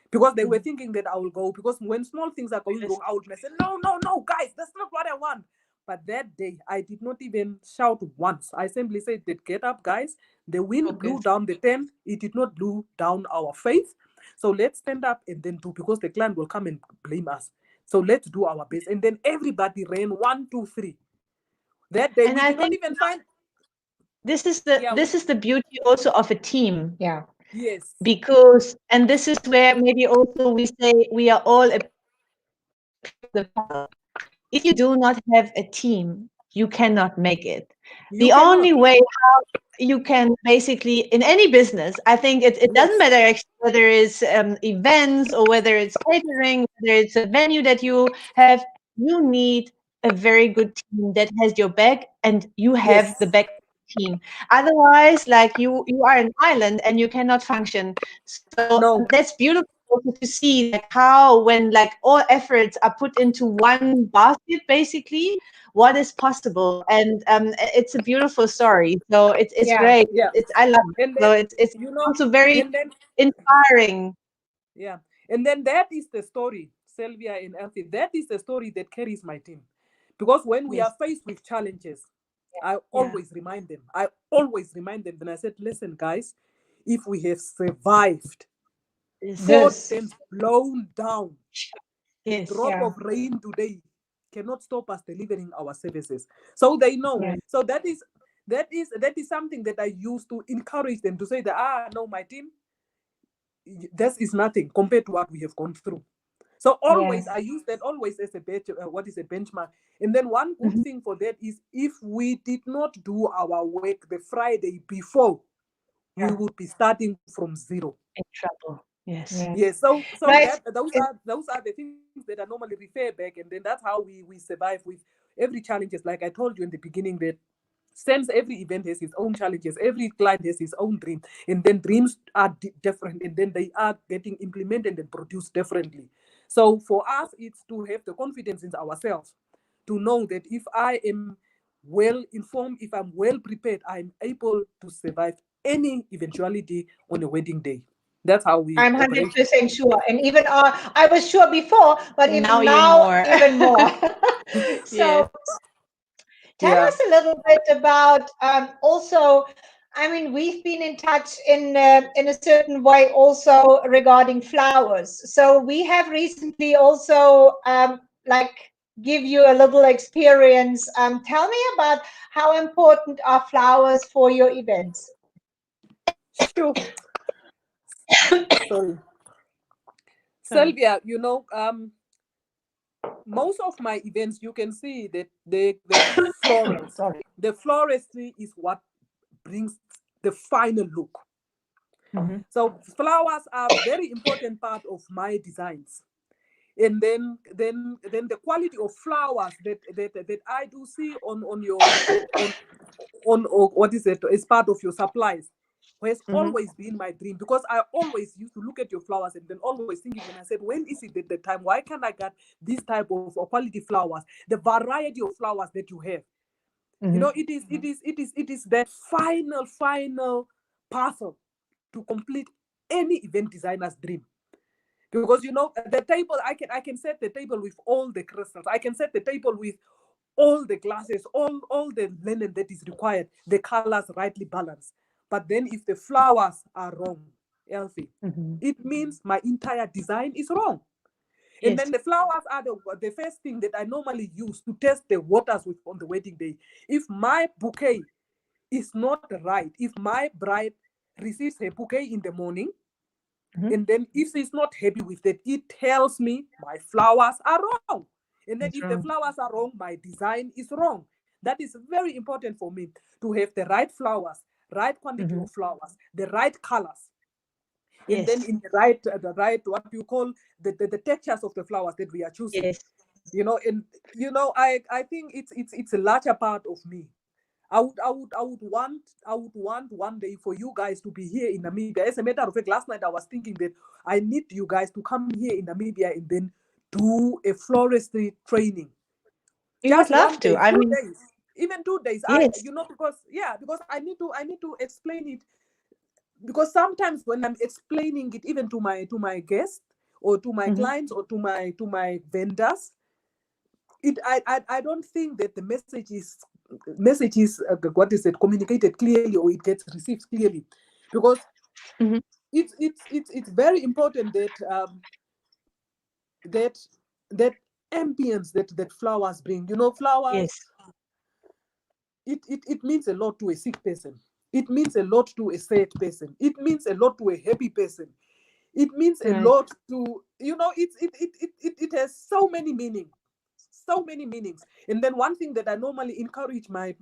Because they were thinking that I will go, because when small things are going wrong, I would say, no, guys, that's not what I want. But that day, I did not even shout once. I simply said that, get up, guys. The wind blew down the tent. It did not blow down our faith. So let's stand up and then do, because the client will come and blame us. So let's do our best. And then everybody ran 1, 2, 3. That day, And we I did not think even find... this is the beauty also of a team. Yeah. Yes. Because, and this is where maybe also we say we are all a piece of the puzzle. If you do not have a team, you cannot make it. The only way how you can basically, in any business, I think it doesn't matter actually whether it's events or whether it's catering, whether it's a venue that you have, you need a very good team that has your back, and you have the back team. Otherwise, like you are an island and you cannot function. So that's beautiful to see, like how when like all efforts are put into one basket, basically, what is possible. And it's a beautiful story. So it's great. It's I love it. So it's also very inspiring. Yeah. And then that is the story, Sylvia and Elfie. That is the story that carries my team. Because when we are faced with challenges, I always remind them. And I said, listen, guys, if we have survived fort This. and blown down. Yes. Drop of rain today cannot stop us delivering our services. So they know. Right. So that is something that I use to encourage them to say that no, my team, this is nothing compared to what we have gone through. So always I use that always as a benchmark. And then one good thing for that is if we did not do our work the Friday before, we would be starting from zero. In trouble. Yes. Yes. So Right. that those are the things that I normally refer back, and then that's how we survive with every challenges. Like I told you in the beginning, that since every event has its own challenges, every client has his own dream, and then dreams are different, and then they are getting implemented and produced differently. So for us, it's to have the confidence in ourselves, to know that if I am well informed, if I'm well prepared, I'm able to survive any eventuality on a wedding day. That's how we I'm operate. 100% sure. And even I was sure before, but Now even you're now, more. even more. Yes. So tell Yeah. us a little bit about also, I mean, we've been in touch in a certain way also regarding flowers. So we have recently also like give you a little experience. Tell me about how important are flowers for your events? Sure. Sorry. Sorry. Sylvia, most of my events, you can see that Sorry. the floristry is what brings the final look. So flowers are very important part of my designs. And then the quality of flowers that I do see on your on or what is it, is part of your supplies, has always been my dream, because I always used to look at your flowers and then always thinking, when I said, when is it that the time, why can't I get this type of quality flowers, the variety of flowers that you have. It is that final puzzle to complete any event designer's dream. Because the table, I can set the table with all the crystals, I can set the table with all the glasses, all the linen that is required, the colors rightly balanced. But then if the flowers are wrong, Elfie, it means my entire design is wrong. And then the flowers are the first thing that I normally use to test the waters with on the wedding day. If my bouquet is not right, if my bride receives her bouquet in the morning, and then if she's not happy with it, it tells me my flowers are wrong. And then if the flowers are wrong, my design is wrong. That is very important for me, to have the right flowers, right quantity of flowers, the right colors. And then in the right what you call the textures of the flowers that we are choosing. I think it's a larger part of me. I would want one day for you guys to be here in Namibia. As a matter of fact, last night I was thinking that I need you guys to come here in Namibia and then do a floristry training. We would Just love one to. day, I two mean, days, even 2 days. yes. Because I need to explain it. Because sometimes when I'm explaining it even to my guests or to my clients or to my vendors, I don't think that the message is what is it, communicated clearly, or it gets received clearly. Because it's very important that ambience that flowers bring. Flowers, Yes. it means a lot to a sick person, it means a lot to a sad person, it means a lot to a happy person, it means a Right. lot to it has so many meanings. And then one thing that I normally encourage my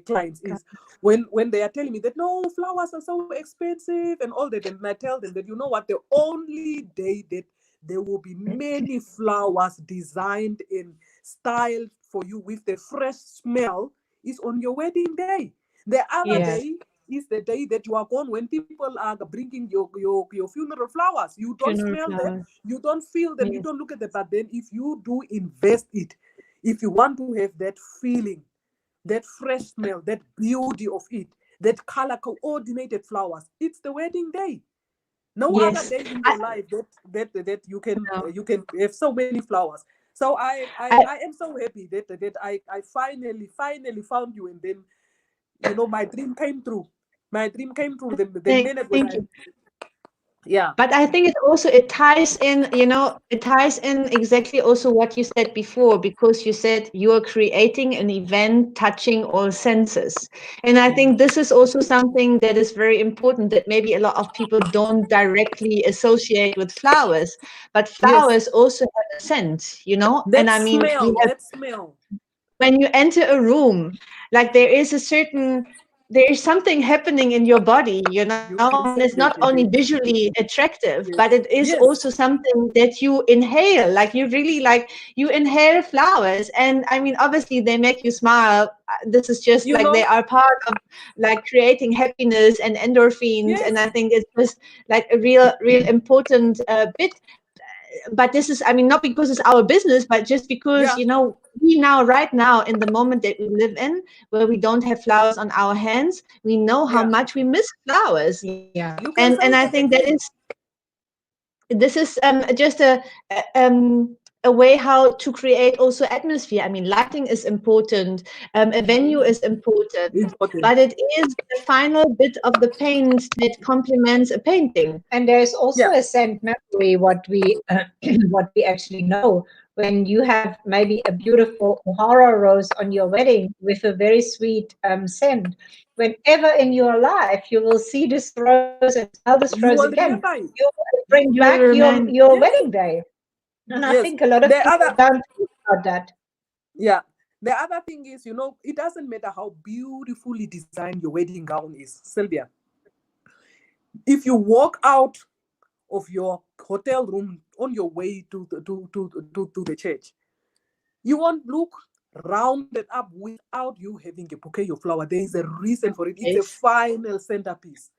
clients is, when they are telling me that no, flowers are so expensive and all that, and I tell them that, what, the only day that there will be many flowers designed and styled for you with the fresh smell is on your wedding day. The other Yes. day is the day that you are gone, when people are bringing your funeral flowers. You don't Funeral smell them, flowers. you don't feel them, you Yes. don't look at them. But then if you do invest it, if you want to have that feeling, that fresh smell, that beauty of it, that color coordinated flowers, it's the wedding day. No other Yes. day in I your life that you can know. you can have so many flowers. So I I am so happy that I finally found you, and then my dream came true. My dream came true the minute when Thank I, you. yeah. But I think it ties in, it ties in exactly also what you said before, because you said you are creating an event touching all senses. And I think this is also something that is very important, that maybe a lot of people don't directly associate with flowers, but Yes. flowers also have a scent, and That I mean, we smell, have, that smell. when you enter a room, like there is something happening in your body, You and can it's send not it only indeed. visually attractive, but Yes. it is Yes. also something that you inhale, like you really like, you inhale flowers, and I mean, obviously they make you smile. This is just You like they know, are part of like creating happiness and endorphins, and yes. I think it's just like a real important bit. But this is, I mean, not because it's our business, but just because, Yeah. we now, right now, in the moment that we live in, where we don't have flowers on our hands, we know how Yeah. much we miss flowers. Yeah. You And can I say think that that is, again. this is just a way how to create also atmosphere. I mean, lighting is important, a venue is important, Important. but it is the final bit of the paint that complements a painting. And there's also Yeah. a scent memory, what we what we actually know. When you have maybe a beautiful O'Hara rose on your wedding with a very sweet scent, whenever in your life you will see this rose and smell this rose You will again, remember it. you will bring You back will remind, your Yes. wedding day. And I Yes. think a lot of The people other, don't think about that. yeah. The other thing is, it doesn't matter how beautifully designed your wedding gown is, Sylvia. If you walk out of your hotel room on your way to the church, you won't look rounded up without you having a bouquet of flower. There is a reason for it. It's a yes, final centerpiece.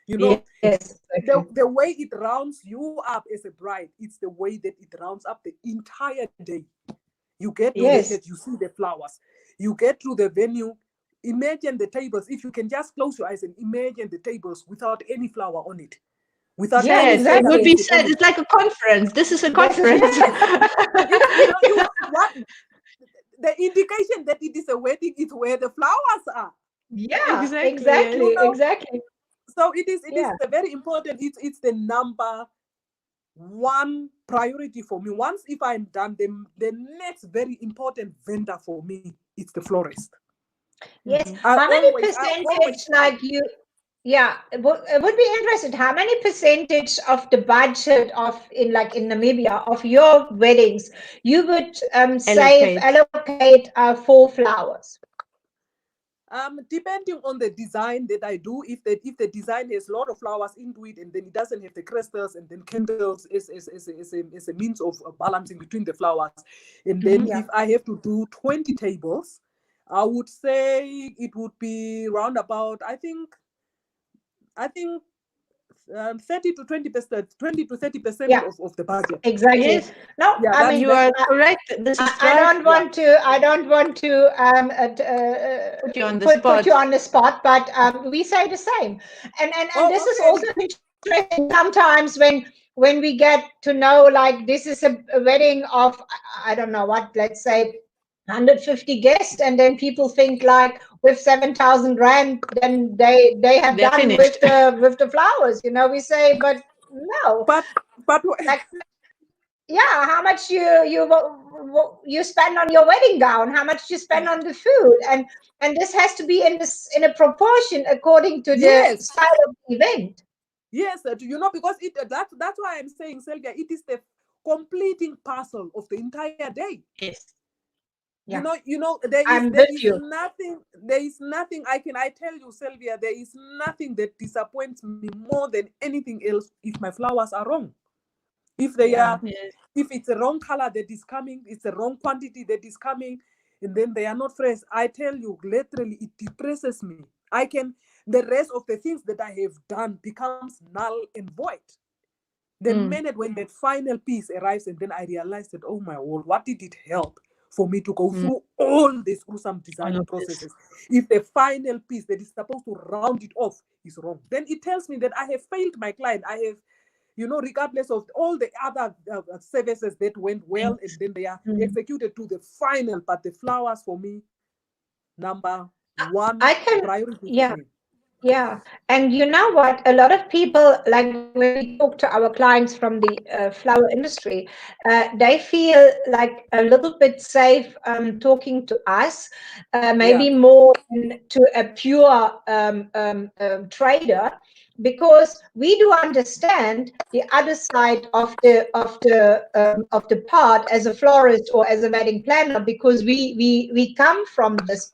You know, Yes, exactly. the way it rounds you up as a bride, it's the way that it rounds up the entire day. You get to the Yes, church, you see the flowers. You get to the venue, imagine the tables. If you can just close your eyes and imagine the tables without any flower on it, without yes, any yes, it would exactly. be centerpiece on said. it. It's like a conference. This is a This is conference. Yes, the indication that it is a wedding is where the flowers are. yeah, Exactly, yes. exactly, You know, exactly. so it is Yeah. a very important. It's the number one priority for me. Once if I'm done, the next very important vendor for me is the florist. Yes. Mhm. I How many always percentage, fight. like you, yeah, it would be interested. How many percentage of the budget of in Namibia of your weddings you would save, Allocate. allocate for flowers? Depending on the design that I do, if the design has a lot of flowers into it, and then it doesn't have the crystals and then candles as a means of balancing between the flowers, and then Yeah. if I have to do 20 tables, I would say it would be round about, I think 30 to 20%, 20 to 30% Yeah. of the budget. Exactly. Yes, No, Yeah, I that's mean, you that's are correct. This is I right. don't yeah. want to. I don't want to Put you on the put you spot. on the spot, but we say the same. And this Oh, is also okay. interesting. Sometimes when we get to know, like, this is a wedding of, I don't know what, let's say 150 guests, and then people think like with 7,000 rand, then they have They're done finished. with the flowers. We say, but no, But but like, yeah, how much you spend on your wedding gown, how much you spend on the food, and this has to be in a proportion according to the yes. style of the event. Yes, because that's why I'm saying, Selga, it is the completing puzzle of the entire day. Yes. Yeah, There is I'm there with is you. nothing I tell you, Sylvia, there is nothing that disappoints me more than anything else if my flowers are wrong. If they Yeah, are, Yes. if it's a wrong color that is coming, it's a wrong quantity that is coming, and then they are not fresh. I tell you, literally, it depresses me. The rest of the things that I have done becomes null and void. The Mm. minute when that final piece arrives, and then I realized that, oh my word, what did it help for me to go Mm. through all these gruesome All design of this. processes? If the final piece that is supposed to round it off is wrong, then it tells me that I have failed my client. I have, regardless of all the other services that went well, and Thanks. then they are Mm. executed to the final. But the flowers for me, number one I can. priority for Yeah, me. Yeah, and you know what? A lot of people, like when we talk to our clients from the flower industry, they feel like a little bit safe talking to us, Yeah. maybe more to a pure trader, because we do understand the other side of the part as a florist or as a wedding planner, because we come from this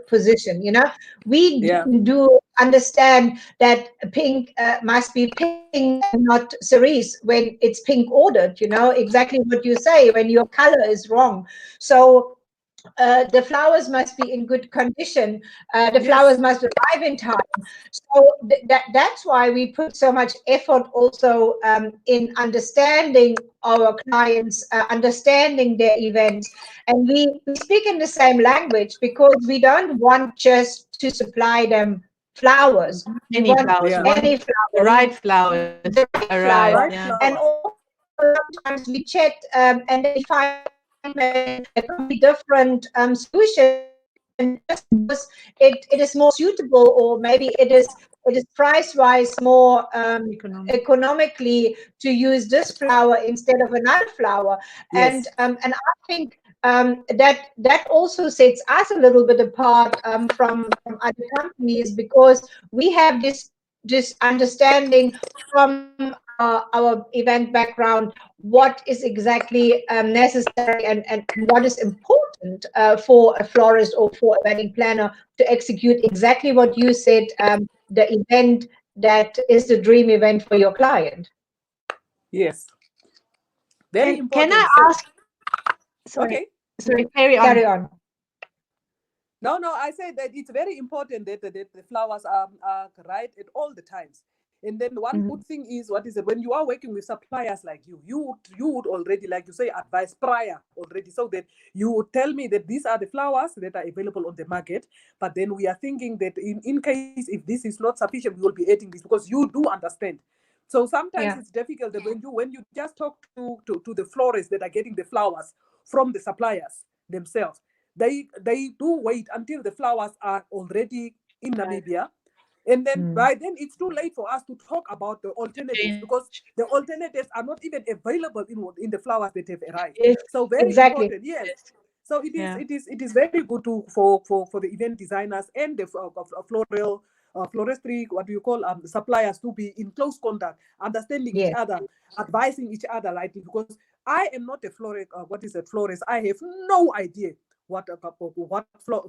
position, you know. We Yeah. do understand that pink must be pink and not cerise when it's pink ordered, you know, exactly what you say when your color is wrong. So the flowers must be in good condition. The flowers Yes. must arrive in time. So that's why we put so much effort also in understanding our clients, understanding their events. And we speak in the same language, because we don't want just to supply them flowers. We Any want flowers. We Yeah. any want the flower, right flowers. the right Arrive. flower. Right Yeah. And flowers. also sometimes we chat, and then we find maybe a completely different solution, just because it is more suitable, or maybe it is price wise more Economic. economically to use this flower instead of another flower. And Yes. and I think that also sets us a little bit apart from other companies, because we have this understanding from our event background, what is exactly necessary, and what is important for a florist or for a wedding planner to execute exactly what you said, the event that is the dream event for your client. Yes. Very Can I important. So, ask? Sorry, okay. sorry. Carry Carry on. on. No, no, I said that it's very important that the flowers are right at all the times. And then one Mhm. good thing is, what is it, when you are working with suppliers like you would already, like you say, advise prior already, so that you would tell me that these are the flowers that are available on the market. But then we are thinking that in case if this is not sufficient, we will be adding this, because you do understand. So sometimes Yeah. it's difficult that when you just talk to the florists that are getting the flowers from the suppliers themselves, they do wait until the flowers are already in Right. Namibia. And then Mm. by then it's too late for us to talk about the alternatives, Change. because the alternatives are not even available in the flowers that have arrived. Yes, So very exactly. important, yes. So Yeah. it is very good to for the event designers and the floral floristry, what do you call, suppliers, to be in close contact, understanding each Yes. other, advising each other lightly, because I am not a florist. What is a florist? I have no idea what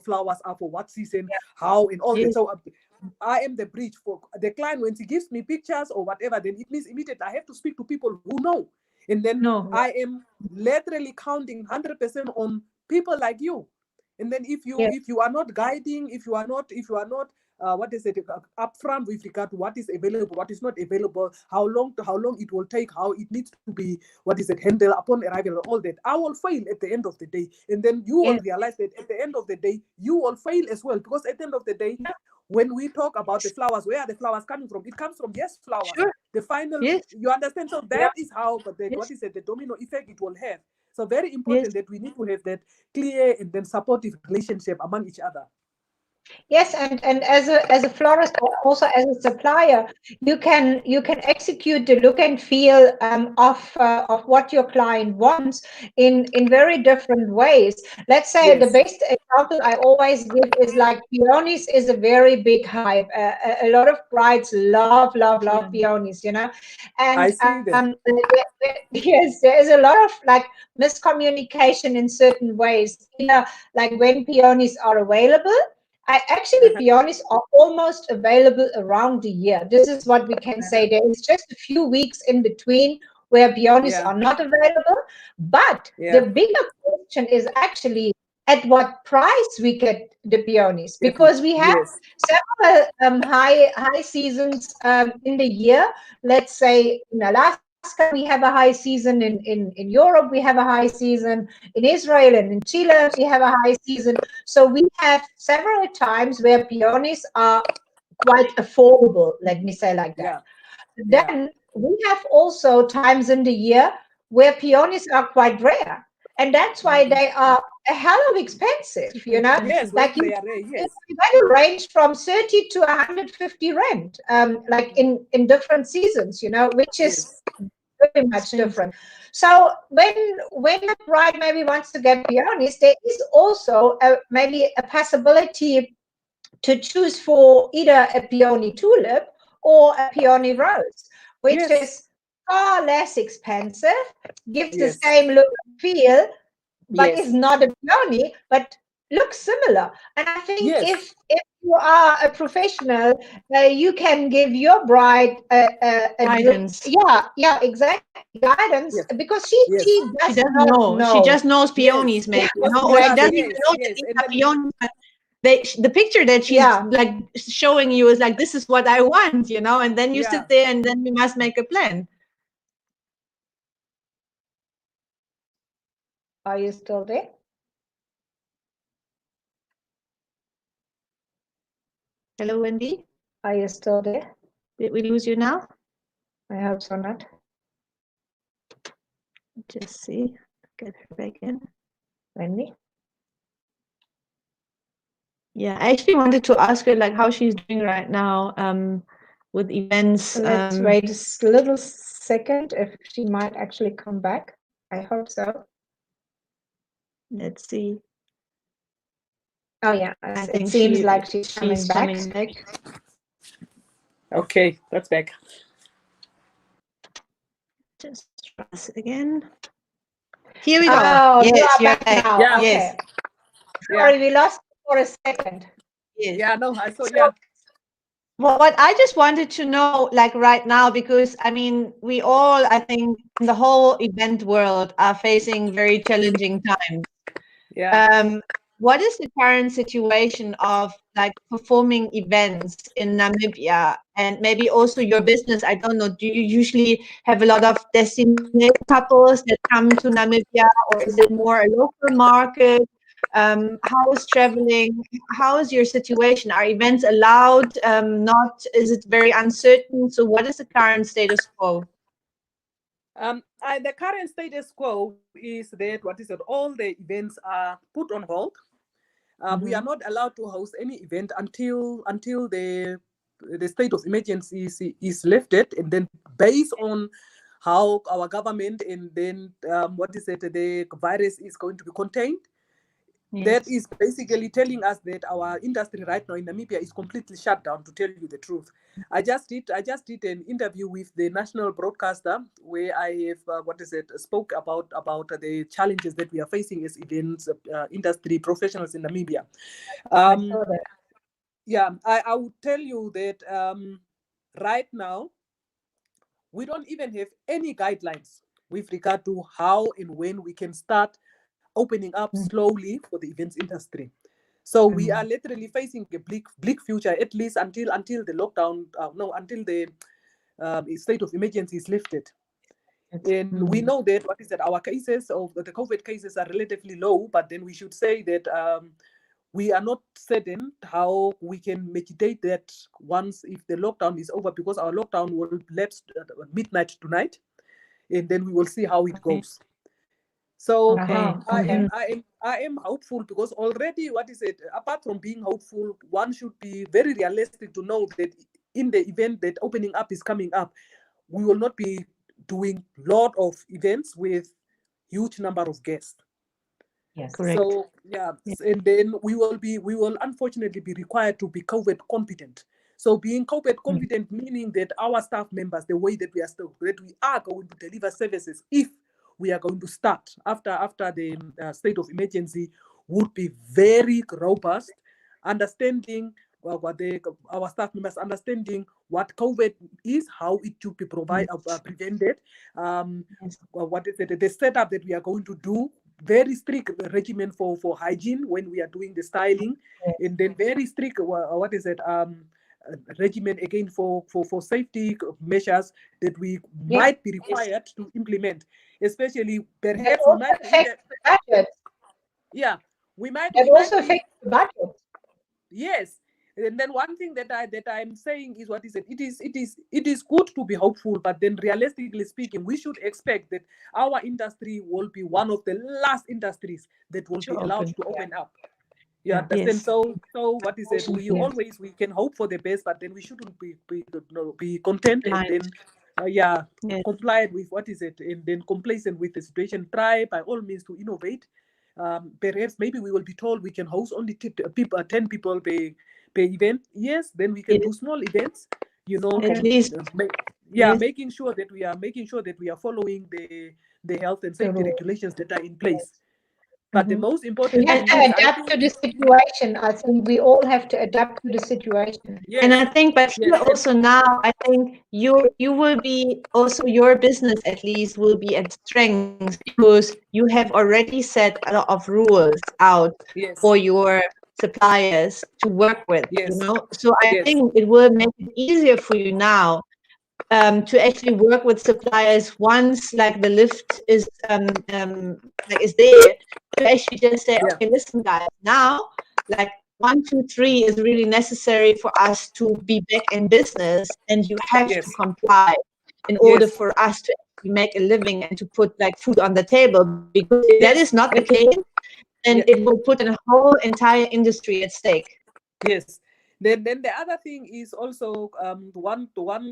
flowers are for what season, how, and all that. Yes. So I am the bridge for the client. When he gives me pictures or whatever, then it means immediately I have to speak to people who know, and then No. I am literally counting 100% on people like you. And then Yes. if you are not guiding, if you are not what is it, upfront with regard to what is available, what is not available, how long it will take, how it needs to be, what is it, handled upon arrival, and all that, I will fail at the end of the day. And then you will Yes. realize that at the end of the day you will fail as well, because at the end of the day, when we talk about the flowers, where are the flowers coming from? It comes from, yes, flowers. Sure. The final, Yes. you understand? So Yeah. that is how, but the, what Yes. is it, the domino effect it will have. So very Yes. important that we need to have that clear and then supportive relationship among each other. Yes, and as a florist, or also as a supplier, you can execute the look and feel of what your client wants in very different ways. Let's say the Yes, best example I always give is like peonies is a very big hype. A lot of brides love Yeah. peonies, you know, and I see that. yes, there is a lot of like miscommunication in certain ways. Either like when peonies are available. Actually, Uh-huh. peonies are almost available around the year. This is what we can say. There is just a few weeks in between where peonies Yeah, are not available. But yeah, the bigger question is actually at what price we get the peonies, definitely. because we have Yes. several high seasons in the year. Let's say in Alaska we have a high season. In Europe we have a high season. In Israel and in Chile we have a high season. So we have several times where peonies are quite affordable, let me say like that. Yeah, yeah, Then we have also times in the year where peonies are quite rare. And that's why they are a hell of expensive, you know. Yes, Like when they are rare, yes. you got to range from 30 to 150 rand, like in different seasons, you know, which is Yes. very much different. So when a bride maybe wants to get peonies, there is also maybe a possibility to choose for either a peony tulip or a peony rose, which Yes. is far less expensive, gives the Yes. same look and feel, but is Yes. not a peony, but looks similar. And I think Yes. if you are a professional, you can give your bride Guidance. yeah, exactly, guidance, Yes. because Yes. she She does doesn't not know. She know. just knows Yes. peonies, maybe, you Because know, or she because doesn't Exactly. even yes, know that yes. these And are then peonies. But the picture that she's Yeah. like showing you is like, this is what I want, you know, and then you yeah. sit there and then you must make a plan. Are you still there? Hello, Wendy. Are you still there? Did we lose you now? I hope so not. Just see. Get her back in. Wendy? Yeah, I actually wanted to ask her like how she's doing right now with events. Let's wait a little second if she might actually come back. I hope so. Let's see. Oh yeah, I it think seems like she's coming back. coming back. Okay, that's back. Just press it again. Here we go. Oh, you Yes, are you're back back. now. Yeah. Okay. Yes. Yeah. Sorry, we lost you for a second. Yes. Yeah, no, I saw So- yeah. What I just wanted to know, like right now, because I mean, we all, I think, in the whole event world are facing very challenging times. Yeah. What is the current situation of like performing events in Namibia and maybe also your business? I don't know. Do you usually have a lot of destination couples that come to Namibia, or is it more a local market? How is traveling? How is your situation? Are events allowed? Not? Is it very uncertain? So, what is the current status quo? The current status quo is that all the events are put on hold. We are not allowed to host any event until the state of emergency is lifted, and then based on how our government and then the virus is going to be contained. That is basically telling us that our industry right now in Namibia is completely shut down, to tell you the truth. I just did an interview with the national broadcaster where I have spoke about the challenges that we are facing as events industry professionals in Namibia. I saw that. Yeah, I would tell you that right now we don't even have any guidelines with regard to how and when we can start opening up slowly for the events industry. So we are literally facing a bleak future, at least until the lockdown, until the state of emergency is lifted. And we know that our cases of the COVID cases are relatively low, but then we should say that we are not certain how we can mitigate that once if the lockdown is over, because our lockdown will lapse at midnight tonight, and then we will see how it goes. So I am hopeful, because already apart from being hopeful, one should be very realistic to know that in the event that opening up is coming up, we will not be doing lot of events with huge number of guests. Yes. Correct. So yeah, and then we will unfortunately be required to be COVID competent. So being COVID competent meaning that our staff members, the way that we are going to deliver services, if we are going to start after the state of emergency, would be very robust, understanding our staff members understanding what COVID is, how it should be prevented, the setup that we are going to do, very strict regimen for hygiene when we are doing the styling, and then very strict regimen again for safety measures that we might be required to implement, especially That perhaps we also might affects the budget. yeah we might That also be affects the budget. yes, And then one thing that I'm saying is, what is it? It is good to be hopeful, but then realistically speaking, we should expect that our industry will be one of the last industries that will be allowed to open up. You understand? Yes. So what is it? We can hope for the best, but then we shouldn't be content and then complied with what is it, and then complacent with the situation. Try by all means to innovate. Perhaps maybe we will be told we can host only 10 people per event. Yes, then we can do small events. You know, at least making sure that we are following the health and safety regulations that are in place. But the most important we have thing to is, adapt to the situation. I think we all have to adapt to the situation. yes, and I think, but here also now, I think you will be also, your business at least will be at strength because you have already set a lot of rules out for your suppliers to work with. You know, so I think it will make it easier for you now to actually work with suppliers once like the lift is like is there, to actually just say, okay, listen guys, now like 1, 2, 3 is really necessary for us to be back in business, and you have to comply in order for us to actually make a living and to put like food on the table, because if that is not the case, then it will put a whole entire industry at stake. Yes. Then the other thing is also one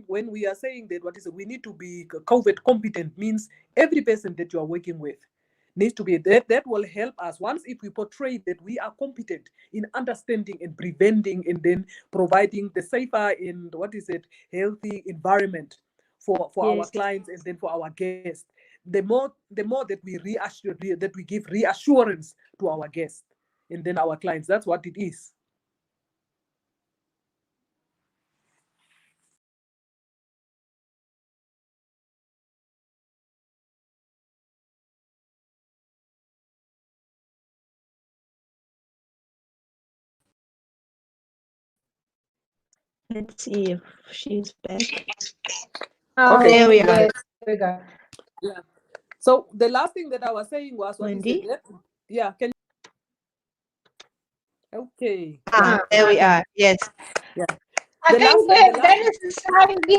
when we are saying that we need to be COVID competent, means every person that you are working with needs to be that will help us once if we portray that we are competent in understanding and preventing and then providing the safer and healthy environment for our clients and then for our guests. The more that we reassure, that we give reassurance to our guests and then our clients. That's what it is. Let's see if she's back. Okay, there we are. There we go. Yeah. So the last thing that I was saying was, Wendy? Yeah, can okay. There we are. Yes. Yeah. I think then it's a sign we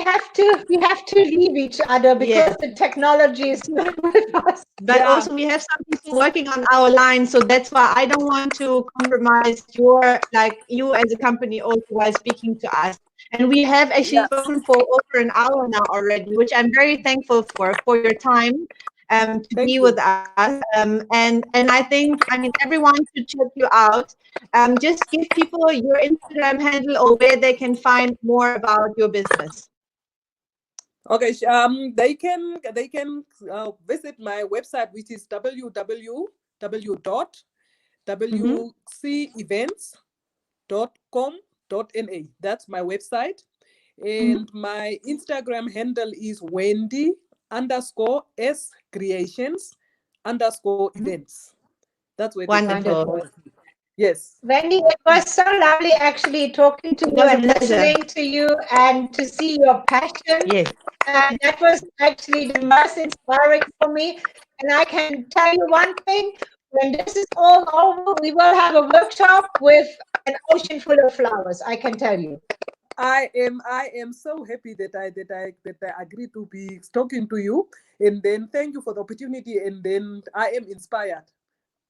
have to leave each other because the technology is not with us. But also we have some people working on our line, so that's why I don't want to compromise you as a company also while speaking to us. And we have actually spoken for over an hour now already, which I'm very thankful for your time to be with us. And I think, I mean, everyone should check you out. Just give people your Instagram handle or where they can find more about your business. Okay, they can visit my website, which is www.wcevents.com.na. That's my website, and my Instagram handle is Wendy_S_creations_events. That's where they can find it. Yes. Wendy, it was so lovely actually talking to you and listening to you and to see your passion. Yes. And that was actually the most inspiring for me. And I can tell you one thing, when this is all over, we will have a workshop with an ocean full of flowers, I can tell you. I am so happy that I agreed to be talking to you, and then thank you for the opportunity, and then I am inspired.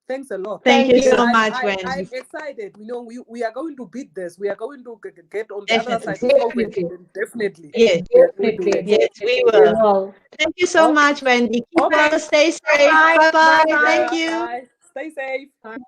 Thanks a lot. Thank you so much, Wendy. I'm excited. You know, we are going to beat this. We are going to get on the other side of COVID. Definitely. Yes, definitely. Yes, we will. Thank you so much, Wendy. Keep well. Stay safe. Bye-bye. Thank you. Bye. Stay safe. Bye.